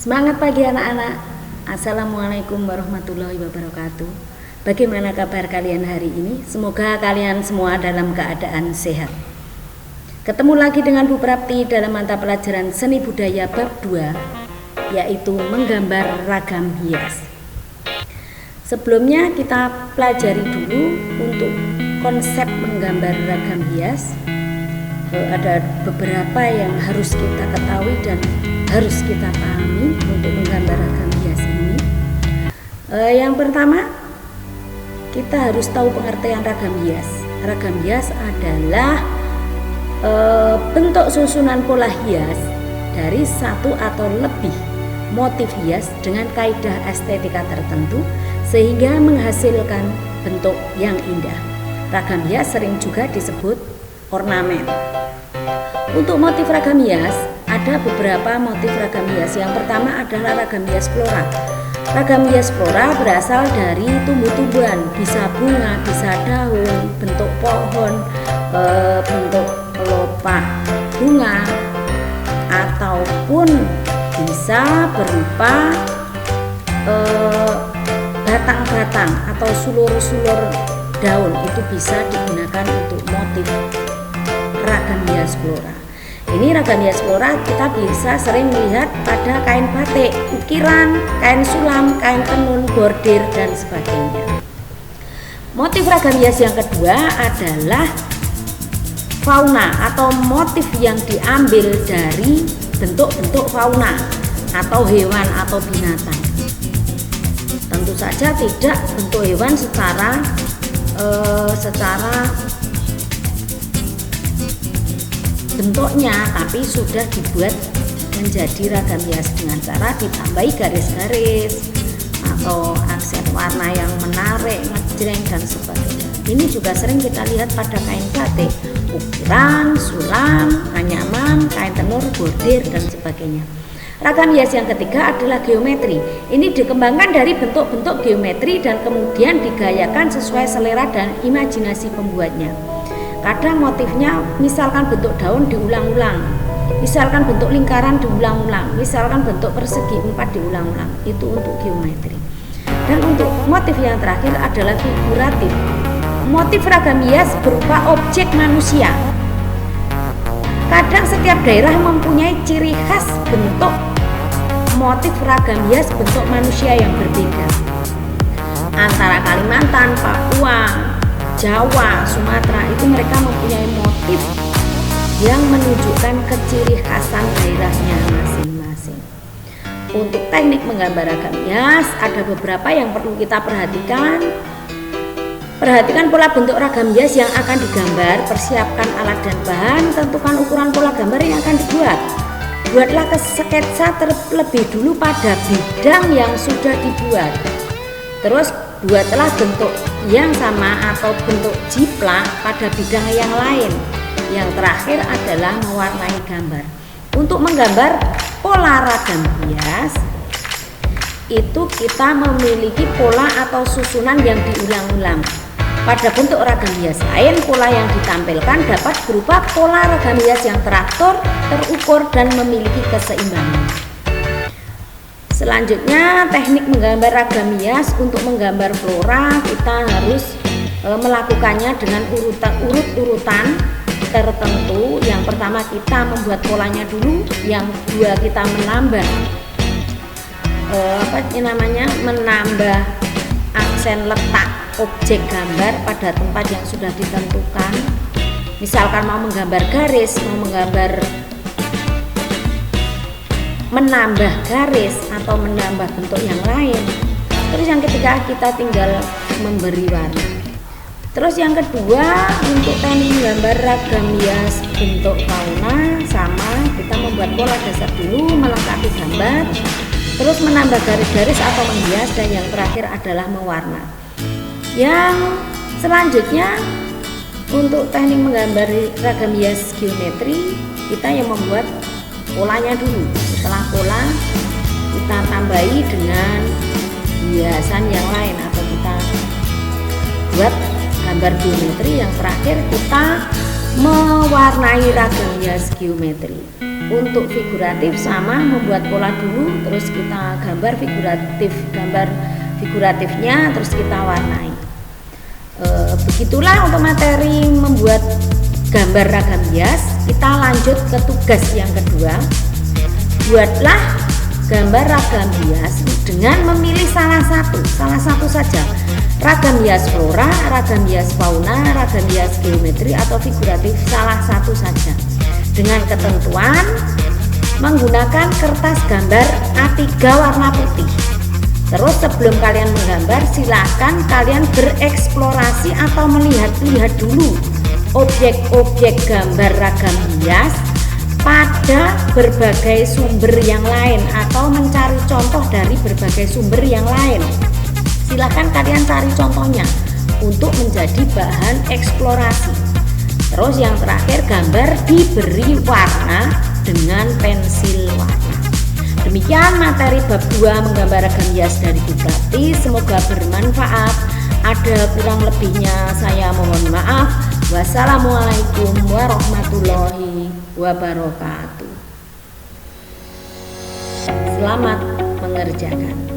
Semangat pagi anak-anak. Assalamualaikum warahmatullahi wabarakatuh. Bagaimana kabar kalian hari ini? Semoga kalian semua dalam keadaan sehat. Ketemu lagi dengan Bu Prapti dalam mata pelajaran Seni Budaya bab 2, yaitu menggambar ragam hias. Sebelumnya kita pelajari dulu untuk konsep menggambar ragam hias. Ada beberapa yang harus kita ketahui dan harus kita pahami untuk menggambar ragam hias ini. Yang pertama, kita harus tahu pengertian ragam hias. Ragam hias adalah bentuk susunan pola hias dari satu atau lebih motif hias dengan kaidah estetika tertentu sehingga menghasilkan bentuk yang indah. Ragam hias sering juga disebut ornamen. Untuk motif ragam hias, ada beberapa motif ragam hias. Yang pertama adalah ragam hias flora. Ragam hias flora berasal dari tumbuh-tumbuhan, bisa bunga, bisa daun, bentuk pohon, bentuk kelopak bunga, ataupun bisa berupa batang-batang atau sulur-sulur daun. Itu bisa digunakan untuk motif ragam hias flora. Ini ragam hias flora kita bisa sering melihat pada kain batik, ukiran, kain sulam, kain tenun, bordir, dan sebagainya. Motif ragam hias yang kedua adalah fauna atau motif yang diambil dari bentuk-bentuk fauna atau hewan atau binatang. Tentu saja tidak bentuk hewan secara bentuknya, tapi sudah dibuat menjadi ragam hias dengan cara ditambahi garis-garis atau aksen warna yang menarik, ngejreng, dan sebagainya. Ini juga sering kita lihat pada kain batik, ukiran, sulam, anyaman, kain tenun, bordir, dan sebagainya. Ragam hias yang ketiga adalah geometri. Ini dikembangkan dari bentuk-bentuk geometri dan kemudian digayakan sesuai selera dan imajinasi pembuatnya. Kadang motifnya misalkan bentuk daun diulang-ulang, misalkan bentuk lingkaran diulang-ulang, misalkan bentuk persegi 4 diulang-ulang. Itu untuk geometri. Dan untuk motif yang terakhir adalah figuratif. Motif ragam hias berupa objek manusia. Kadang setiap daerah mempunyai ciri khas bentuk motif ragam hias bentuk manusia yang berbeda. Antara Kalimantan, Papua, Jawa, Sumatera itu mereka mempunyai motif yang menunjukkan keciri khasan daerahnya masing-masing. Untuk teknik menggambar ragam hias ada beberapa yang perlu kita perhatikan. Perhatikan pola bentuk ragam hias yang akan digambar, persiapkan alat dan bahan, tentukan ukuran pola gambar yang akan dibuat. Buatlah sketsa terlebih dulu pada bidang yang sudah dibuat. Terus buatlah bentuk yang sama atau bentuk jiplak pada bidang yang lain. Yang terakhir adalah mewarnai gambar. Untuk menggambar pola ragam hias itu kita memiliki pola atau susunan yang diulang-ulang. Pada bentuk ragam hias lain, pola yang ditampilkan dapat berupa pola ragam hias yang teratur, terukur, dan memiliki keseimbangan. Selanjutnya, teknik menggambar ragam hias. Untuk menggambar flora, kita harus melakukannya dengan urut-urutan tertentu. Yang pertama kita membuat polanya dulu, yang kedua kita menambah menambah aksen letak objek gambar pada tempat yang sudah ditentukan. Misalkan mau menggambar garis, menambah garis atau menambah bentuk yang lain. Terus yang ketiga kita tinggal memberi warna. Terus yang kedua untuk teknik menggambar ragam hias bentuk fauna sama, kita membuat pola dasar dulu, melengkapi gambar, terus menambah garis-garis atau menghias, dan yang terakhir adalah mewarna. Yang selanjutnya untuk teknik menggambar ragam hias geometri, kita yang membuat polanya dulu. Setelah pola kita tambahi dengan hiasan yang lain atau kita buat gambar geometri. Yang terakhir kita mewarnai ragam hias geometri. Untuk figuratif sama membuat pola dulu, terus kita gambar figuratifnya, terus kita warnai. Begitulah untuk materi membuat gambar ragam hias. Kita lanjut ke tugas yang kedua. Buatlah gambar ragam hias dengan memilih salah satu saja. Ragam hias flora, ragam hias fauna, ragam hias geometri atau figuratif, salah satu saja. Dengan ketentuan menggunakan kertas gambar A3 warna putih. Terus sebelum kalian menggambar, silakan kalian bereksplorasi atau melihat dulu objek-objek gambar ragam hias pada berbagai sumber yang lain atau mencari contoh dari berbagai sumber yang lain. Silakan kalian cari contohnya untuk menjadi bahan eksplorasi. Terus yang terakhir, gambar diberi warna dengan pensil warna. Demikian materi bab 2 menggambar ragam hias dari Bupati. Semoga bermanfaat. Ada kurang lebihnya saya mohon maaf. Wassalamualaikum warahmatullahi wabarakatuh. Selamat mengerjakan.